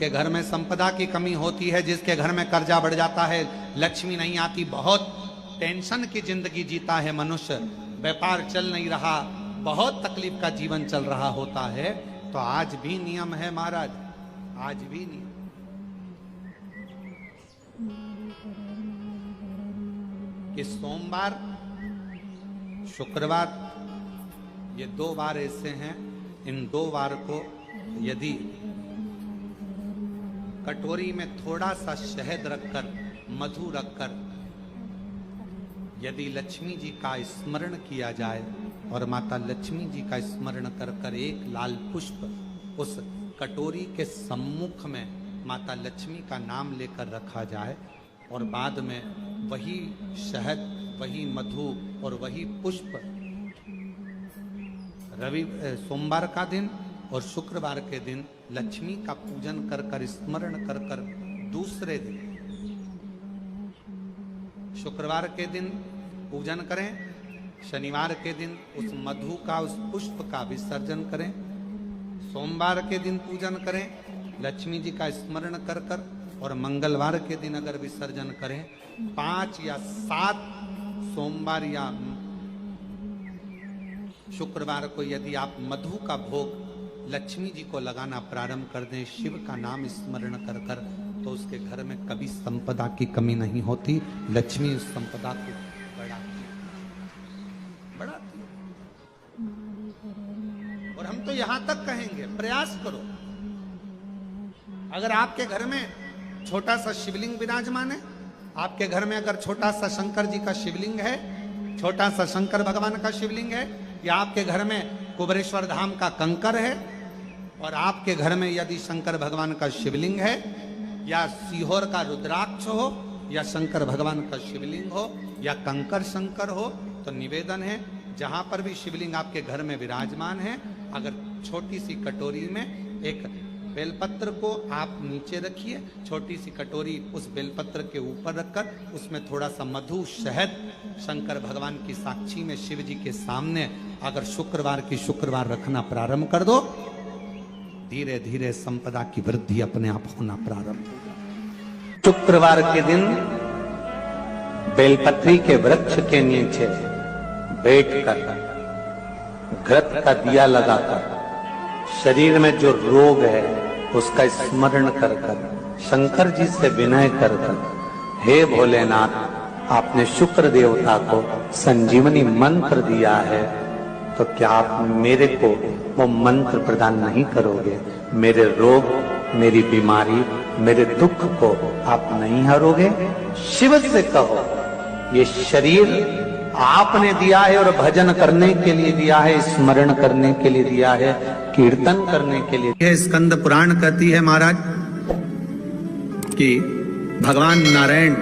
जिसके घर में संपदा की कमी होती है, जिसके घर में कर्जा बढ़ जाता है, लक्ष्मी नहीं आती, बहुत टेंशन की जिंदगी जीता है मनुष्य, व्यापार चल नहीं रहा, बहुत तकलीफ का जीवन चल रहा होता है, तो आज भी नियम है महाराज, आज भी नियम। कि सोमवार शुक्रवार ये 2 बार ऐसे हैं, इन 2 बार को यदि कटोरी में थोड़ा सा शहद रखकर, मधु रखकर यदि लक्ष्मी जी का स्मरण किया जाए और माता लक्ष्मी जी का स्मरण कर कर एक लाल पुष्प उस कटोरी के सम्मुख में माता लक्ष्मी का नाम लेकर रखा जाए और बाद में वही शहद, वही मधु और वही पुष्प सोमवार का दिन और शुक्रवार के दिन लक्ष्मी का पूजन कर कर, स्मरण कर कर, दूसरे दिन शुक्रवार के दिन पूजन करें, शनिवार के दिन उस मधु का, उस पुष्प का विसर्जन करें, सोमवार के दिन पूजन करें लक्ष्मी जी का स्मरण कर कर, और मंगलवार के दिन अगर विसर्जन करें, 5 या 7 सोमवार या शुक्रवार को यदि आप मधु का भोग लक्ष्मी जी को लगाना प्रारंभ कर दें, शिव का नाम स्मरण कर कर, तो उसके घर में कभी संपदा की कमी नहीं होती, लक्ष्मी उस संपदा को बढ़ाती। और हम तो यहां तक कहेंगे, प्रयास करो, अगर आपके घर में छोटा सा शिवलिंग विराजमान है, आपके घर में अगर छोटा सा शंकर जी का शिवलिंग है, छोटा सा शंकर भगवान का शिवलिंग है, या आपके घर में कुबेरेश्वर धाम का कंकर है, और आपके घर में यदि शंकर भगवान का शिवलिंग है, या सीहोर का रुद्राक्ष हो, या शंकर भगवान का शिवलिंग हो, या कंकर शंकर हो, तो निवेदन है जहां पर भी शिवलिंग आपके घर में विराजमान है, अगर छोटी सी कटोरी में एक बेलपत्र को आप नीचे रखिए, छोटी सी कटोरी उस बेलपत्र के ऊपर रखकर उसमें थोड़ा सा मधु, शहद, शंकर भगवान की साक्षी में शिव जी के सामने अगर शुक्रवार की शुक्रवार रखना प्रारंभ कर दो, धीरे धीरे संपदा की वृद्धि अपने आप होना प्रारंभ होगा। शुक्रवार के दिन बेलपत्री के वृक्ष के नीचे बैठकर घृत का दिया लगाकर शरीर में जो रोग है उसका स्मरण कर कर, शंकर जी से विनय कर कर, हे भोलेनाथ, आपने शुक्र देवता को संजीवनी मंत्र दिया है, तो क्या आप मेरे को वो मंत्र प्रदान नहीं करोगे? मेरे रोग, मेरी बीमारी, मेरे दुख को आप नहीं हरोगे? शिव से कहो, ये शरीर आपने दिया है और भजन करने के लिए दिया है, स्मरण करने के लिए दिया है, कीर्तन करने के लिए। यह स्कंद पुराण कहती है महाराज कि भगवान नारायण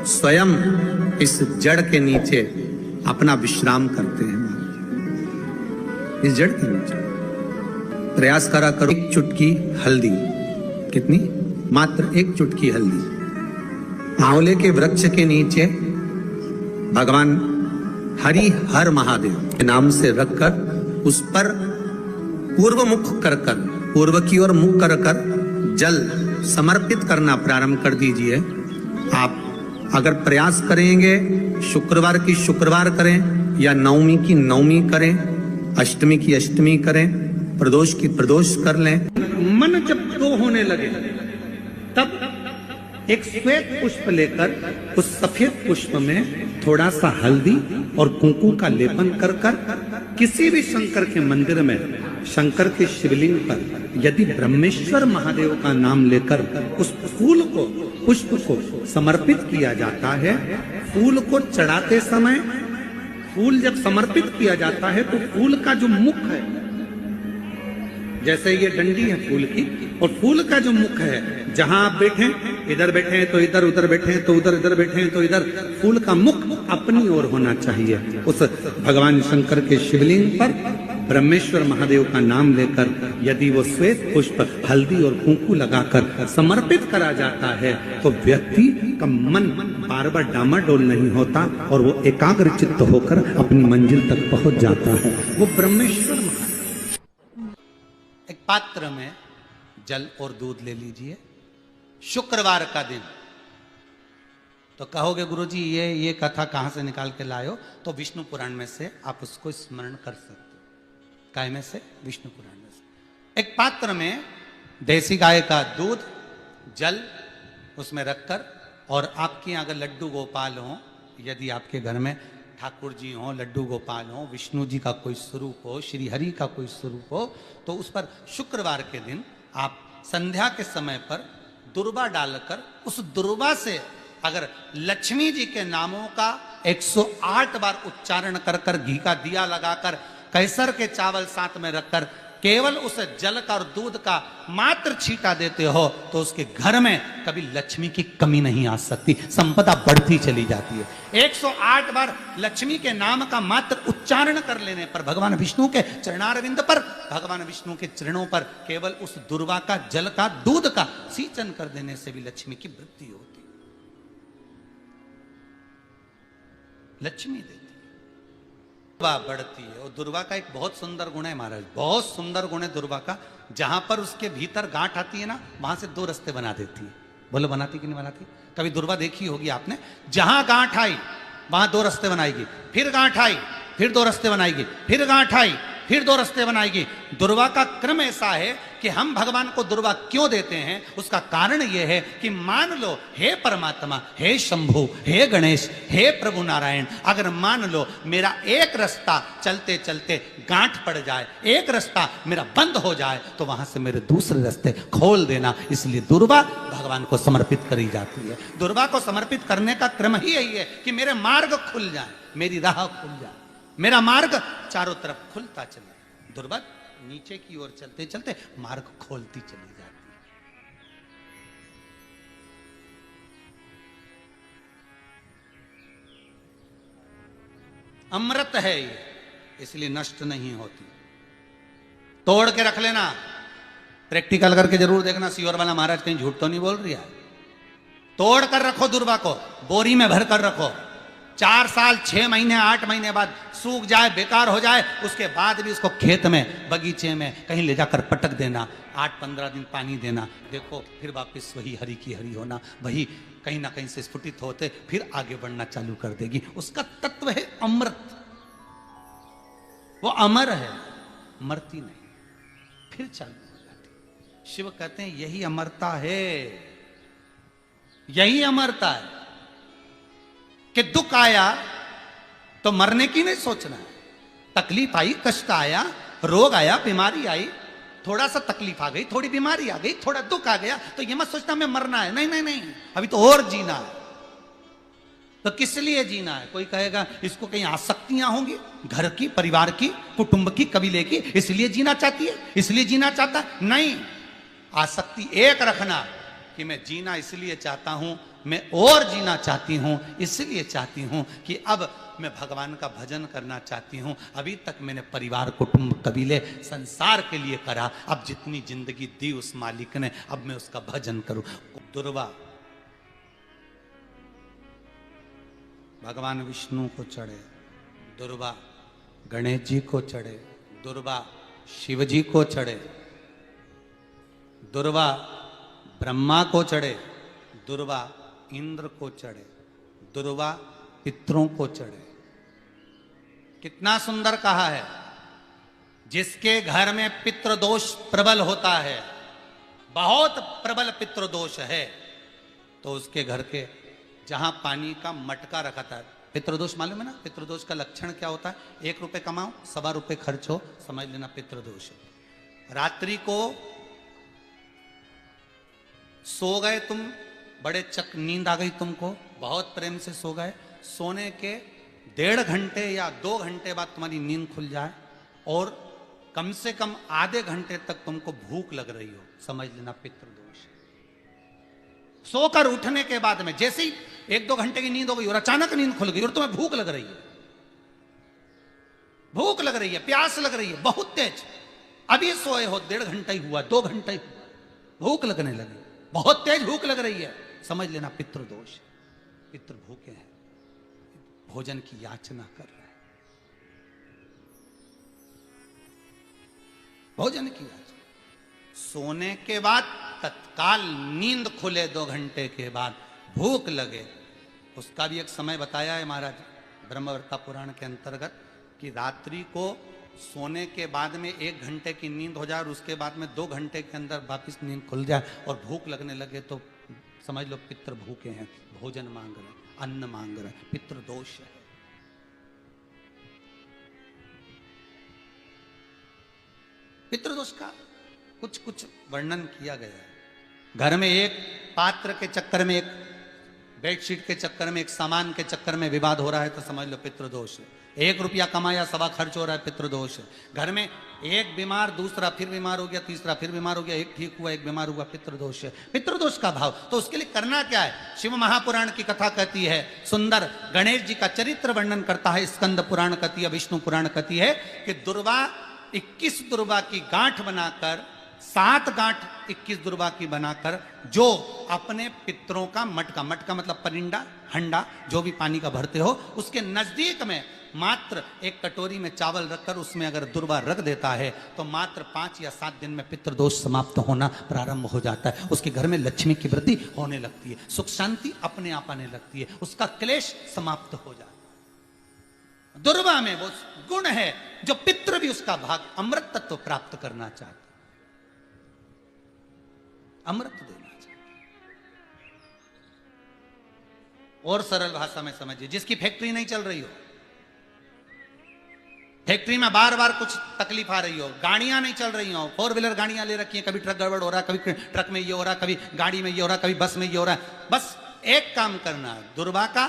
स्वयं इस जड़ के नीचे अपना विश्राम करते हैं। इस जड़ के नीचे प्रयास करा करो, एक चुटकी हल्दी, कितनी? मात्र एक चुटकी हल्दी, आंवले के वृक्ष के नीचे भगवान हरि हर महादेव के नाम से रखकर उस पर पूर्व मुख कर कर, पूर्व की ओर मुख कर कर जल समर्पित करना प्रारंभ कर दीजिए। आप अगर प्रयास करेंगे, शुक्रवार की शुक्रवार करें, या नवमी की नवमी करें, अष्टमी की अष्टमी करें, प्रदोष की प्रदोष कर लें। मन जब तो होने लगे तब एक श्वेत पुष्प लेकर उस सफेद पुष्प में थोड़ा सा हल्दी और कुंकू का लेपन कर कर किसी भी शंकर के मंदिर में, शंकर के शिवलिंग पर यदि ब्रह्मेश्वर महादेव का नाम लेकर उस फूल को, पुष्प को समर्पित किया जाता है, फूल को चढ़ाते समय, फूल जब समर्पित किया जाता है तो फूल का जो मुख है, जैसे ये डंडी है फूल की, और फूल का जो मुख है, जहां आप बैठे, इधर बैठे हैं तो इधर, उधर बैठे हैं तो उधर, इधर बैठे हैं तो इधर, फूल का मुख अपनी ओर होना चाहिए। उस भगवान शंकर के शिवलिंग पर ब्रह्मेश्वर महादेव का नाम लेकर यदि वो श्वेत पुष्प, हल्दी और कुंकू लगाकर समर्पित करा जाता है, तो व्यक्ति का मन बार बार डामाडोल नहीं होता और वो एकाग्र चित्त होकर अपनी मंजिल तक पहुंच जाता है। वो ब्रह्मेश्वर। एक पात्र में जल और दूध ले लीजिए। शुक्रवार का दिन, तो कहोगे गुरुजी ये कथा कहाँ से निकाल के लाए हो? तो विष्णु पुराण में से आप उसको स्मरण कर सकते हो। काय में से? विष्णु पुराण में से। एक पात्र में देसी गाय का दूध, जल उसमें रखकर, और आपके यहाँ अगर लड्डू गोपाल हो, यदि आपके घर में ठाकुर जी हो, लड्डू गोपाल हो, विष्णु जी का कोई स्वरूप हो, श्री हरि का कोई स्वरूप हो, तो उस पर शुक्रवार के दिन आप संध्या के समय पर दुर्वा डालकर, उस दुर्वा से अगर लक्ष्मी जी के नामों का 108 बार उच्चारण कर कर, घी का दिया लगाकर, कैसर के चावल साथ में रखकर, केवल उस जल का और दूध का मात्र छींटा देते हो, तो उसके घर में कभी लक्ष्मी की कमी नहीं आ सकती, संपदा बढ़ती चली जाती है। 108 बार लक्ष्मी के नाम का मात्र उच्चारण कर लेने पर, भगवान विष्णु के चरणारविंद पर, भगवान विष्णु के चरणों पर केवल उस दुर्वा का, जल का, दूध का सींचन कर देने से भी लक्ष्मी की वृद्धि होती, लक्ष्मी देती, दुर्वा बढ़ती है। और दुर्वा का एक बहुत सुंदर गुण है महाराज, बहुत सुंदर गुण है दुर्वा का। जहां पर उसके भीतर गांठ आती है ना, वहां से 2 रास्ते बना देती है। बोलो बनाती कि नहीं बनाती? कभी दुर्वा देखी होगी आपने। जहां गांठ आई वहां 2 रास्ते बनाएगी, फिर गांठ आई फिर 2 रास्ते बनाएगी, फिर गांठ आई फिर 2 रास्ते बनाएगी। दुर्वा का क्रम ऐसा है कि हम भगवान को दुर्वा क्यों देते हैं, उसका कारण यह है कि मान लो हे परमात्मा, हे शंभु, हे गणेश, हे प्रभु नारायण, अगर मान लो मेरा एक रास्ता चलते चलते गांठ पड़ जाए, एक रास्ता मेरा बंद हो जाए, तो वहां से मेरे दूसरे रास्ते खोल देना। इसलिए दुर्वा भगवान को समर्पित करी जाती है। दुर्वा को समर्पित करने का क्रम ही यही है कि मेरे मार्ग खुल जाए, मेरी राह खुल जाए, मेरा मार्ग चारों तरफ खुलता चले। दुर्वा नीचे की ओर चलते चलते मार्ग खोलती चली जाती है। अमृत है ये, इसलिए नष्ट नहीं होती। तोड़ के रख लेना, प्रैक्टिकल करके जरूर देखना, सीवर वाला महाराज कहीं झूठ तो नहीं बोल रही है। तोड़ कर रखो दुर्वा को, बोरी में भर कर रखो। 4 साल 6 महीने 8 महीने बाद सूख जाए, बेकार हो जाए, उसके बाद भी उसको खेत में, बगीचे में कहीं ले जाकर पटक देना, 8-15 दिन पानी देना, देखो फिर वापस वही हरि की हरि होना, वही कहीं ना कहीं से स्फुटित होते फिर आगे बढ़ना चालू कर देगी। उसका तत्व है अमृत, वो अमर है, मरती नहीं, फिर चालू हो जाती। शिव कहते हैं यही अमरता है, यही अमरता है कि दुख आया तो मरने की नहीं सोचना है। तकलीफ आई, कष्ट आया, रोग आया, बीमारी आई, थोड़ा सा तकलीफ आ गई, थोड़ी बीमारी आ गई, थोड़ा दुख आ गया, तो ये मत सोचना मैं मरना है। नहीं नहीं नहीं, अभी तो और जीना है। तो किस लिए जीना है? कोई कहेगा इसको कहीं आसक्तियां होंगी, घर की, परिवार की, कुटुंब की, कबीले की, इसलिए जीना चाहती है, इसलिए जीना चाहता है। नहीं, आसक्ति एक रखना कि मैं जीना इसलिए चाहता हूं, मैं और जीना चाहती हूं, इसलिए चाहती हूं कि अब मैं भगवान का भजन करना चाहती हूं। अभी तक मैंने परिवार, कुटुंब, कबीले, संसार के लिए करा, अब जितनी जिंदगी दी उस मालिक ने, अब मैं उसका भजन करूं। दुर्वा भगवान विष्णु को चढ़े, दुर्वा गणेश जी को चढ़े, दुर्वा शिव जी को चढ़े, दुर्वा ब्रह्मा को चढ़े, दुर्वा इंद्र को चढ़े, दुर्वा पितरों को चढ़े। कितना सुंदर कहा है। जिसके घर में पितृदोष प्रबल होता है, बहुत प्रबल पितृदोष है, तो उसके घर के जहां पानी का मटका रखा था, पितृदोष मालूम है ना? पितृदोष का लक्षण क्या होता है? 1 रुपए कमाओ, 1.25 रुपए खर्च हो, समझ लेना पितृदोष। रात्रि को सो गए तुम, बड़े चक नींद आ गई तुमको, बहुत प्रेम से सो गए, सोने के 1.5 घंटे या 2 घंटे बाद तुम्हारी नींद खुल जाए और कम से कम आधे घंटे तक तुमको भूख लग रही हो, समझ लेना पितृदोष। सोकर उठने के बाद में जैसे ही 1-2 घंटे की नींद हो गई और अचानक नींद खुल गई और तुम्हें भूख लग रही है, भूख लग रही है, प्यास लग रही है बहुत तेज, अभी सोए हो, 1.5 घंटा ही हुआ, 2 घंटा ही हुआ, भूख लगने लगी, बहुत तेज भूख लग रही है, समझ लेना पितृदोष। पितृ भूखे हैं, भोजन की याचना कर रहे हैं, भोजन की याचना। सोने के बाद तत्काल नींद खुले 2 घंटे के बाद भूख लगे, उसका भी एक समय बताया है महाराज ब्रह्मवर्ता पुराण के अंतर्गत कि रात्रि को सोने के बाद में 1 घंटे की नींद हो जाए और उसके बाद में 2 घंटे के अंदर वापिस नींद खुल जाए और भूख लगने लगे तो समझ लो पितृ भूखे हैं, भोजन मांग रहे, अन्न मांग रहे, पितृ दोष है। पितृदोष का कुछ कुछ वर्णन किया गया है। घर में एक पात्र के चक्कर में, एक बेडशीट के चक्कर में, एक सामान के चक्कर में विवाद हो रहा है तो समझ लो पितृदोष है। 1 रुपया कमाया 1.25 खर्च हो रहा है, पितृदोष है। घर में एक बीमार, दूसरा फिर बीमार हो गया, तीसरा फिर बीमार हो गया, एक ठीक हुआ, एक बीमार हुआ, पितृदोष है। पितृदोष का भाव तो उसके लिए करना क्या है? शिव महापुराण की कथा कहती है सुंदर, गणेश जी का चरित्र वर्णन करता है स्कंद पुराण कहती है, विष्णु पुराण कहती है कि दुर्वा 21 दुर्वा की गांठ बनाकर, 7 गांठ 21 दुर्वा की बनाकर जो अपने पितरों का मटका, मटका मतलब परिंडा, हंडा जो भी पानी का भरते हो, उसके नजदीक में मात्र एक कटोरी में चावल रखकर उसमें अगर दुर्वा रख देता है तो मात्र 5 या 7 दिन में पितृदोष समाप्त होना प्रारंभ हो जाता है। उसके घर में लक्ष्मी की वृद्धि होने लगती है, सुख शांति अपने आप आने लगती है, उसका क्लेश समाप्त हो जाता है। दुर्वा में वो गुण है जो पितृ भी उसका भाग अमृत तत्व प्राप्त करना चाहता, अमृत देना चाहता। और सरल भाषा में समझिए, जिसकी फैक्ट्री नहीं चल रही हो, फैक्ट्री में बार बार कुछ तकलीफ आ रही हो, गाड़ियां नहीं चल रही हो, 4 व्हीलर गाड़ियां ले रखी हैं, कभी ट्रक गड़बड़ हो रहा है, कभी ट्रक में ये हो रहा है, कभी गाड़ी में ये हो रहा है, कभी बस में ये हो रहा है, बस एक काम करना है, दुर्वा का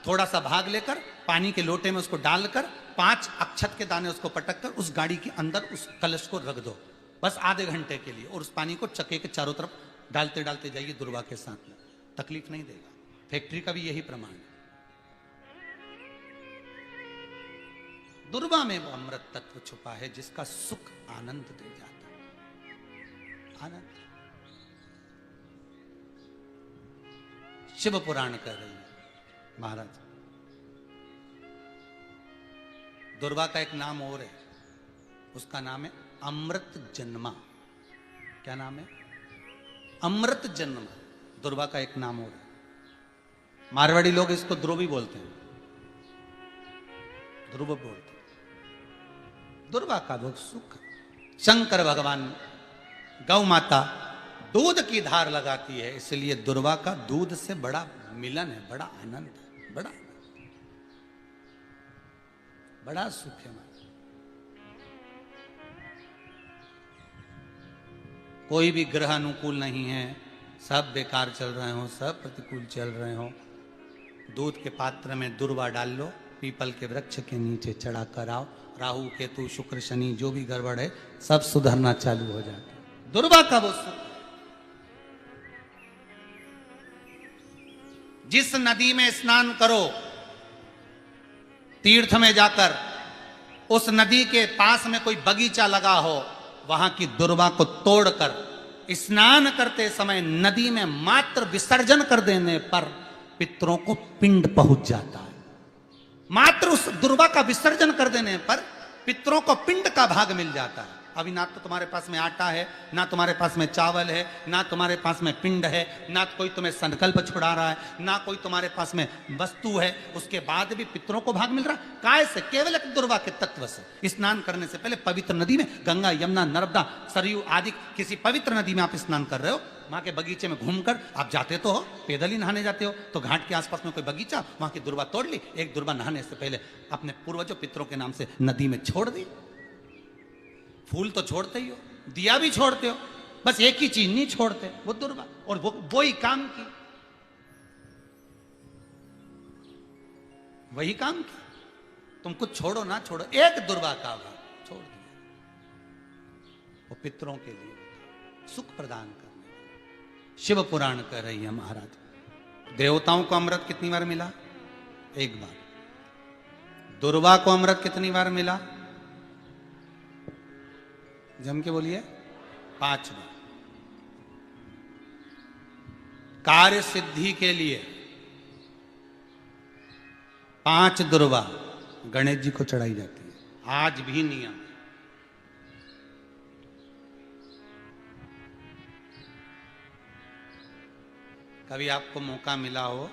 थोड़ा सा भाग लेकर पानी के लोटे में उसको डालकर 5 अक्षत के दाने उसको पटक कर उस गाड़ी के अंदर उस कलश को रख दो, बस आधे घंटे के लिए, और उस पानी को चक्के के चारों तरफ डालते डालते जाइए दुर्वा के साथ में, तकलीफ नहीं देगा। फैक्ट्री का भी यही प्रमाण है। दुर्वा में वो अमृत तत्व छुपा है जिसका सुख आनंद दे जाता है, आनंद। शिव पुराण कह रही है महाराज, दुर्वा का एक नाम और है, उसका नाम है अमृत जन्मा। क्या नाम है? अमृत जन्मा। दुर्वा का एक नाम और है। मारवाड़ी लोग इसको ध्रुवी बोलते हैं, ध्रुव बोलते हैं। दुर्वा का वो सुख, शंकर भगवान गौ माता दूध की धार लगाती है, इसलिए दुर्वा का दूध से बड़ा मिलन है, बड़ा आनंद है, बड़ा सुख है। कोई भी ग्रह अनुकूल नहीं है, सब बेकार चल रहे हो, सब प्रतिकूल चल रहे हो, दूध के पात्र में दुर्वा डाल लो, पीपल के वृक्ष के नीचे चढ़ा कर आओ, राहु केतु शुक्र शनि जो भी गड़बड़ है सब सुधरना चालू हो जाता है। दुर्वा का वो सुख। जिस नदी में स्नान करो, तीर्थ में जाकर उस नदी के पास में कोई बगीचा लगा हो, वहां की दुर्वा को तोड़कर स्नान करते समय नदी में मात्र विसर्जन कर देने पर पितरों को पिंड पहुंच जाता है। मात्र उस दुर्वा का विसर्जन कर देने पर पितरों को पिंड का भाग मिल जाता है। अभी ना तो तुम्हारे पास में आटा है, ना तुम्हारे पास में चावल है, ना तुम्हारे पास में पिंड है, ना कोई तुम्हें संकल्प छुड़ा रहा है, ना कोई तुम्हारे पास में वस्तु है, उसके बाद भी पितरों को भाग मिल रहा है। काय से? केवल एक दुर्वा के तत्व से। स्नान करने से पहले पवित्र नदी में, गंगा यमुना नर्मदा सरयू आदि किसी पवित्र नदी में आप स्नान कर रहे हो, वहां के बगीचे में घूमकर आप जाते तो हो, पैदल ही नहाने जाते हो, तो घाट के आसपास में कोई बगीचा, वहां की दुर्वा तोड़ ली, एक दुर्वा नहाने से पहले अपने पूर्वजों पितरों के नाम से नदी में छोड़ दी। फूल तो छोड़ते ही हो, दिया भी छोड़ते हो, बस एक ही चीज नहीं छोड़ते, वो दुर्वा, और वो ही काम की, वही काम की। तुम कुछ छोड़ो ना छोड़ो, एक दुर्वा का भाग छोड़ दिया, वो पितरों के लिए सुख प्रदान करने। शिव पुराण कह रही है महाराज, देवताओं को अमृत कितनी बार मिला? 1 बार। दुर्वा को अमृत कितनी बार मिला? जम के बोलिए, 5 बार। कार्य सिद्धि के लिए 5 दुर्वा गणेश जी को चढ़ाई जाती है, आज भी नियम। कभी आपको मौका मिला हो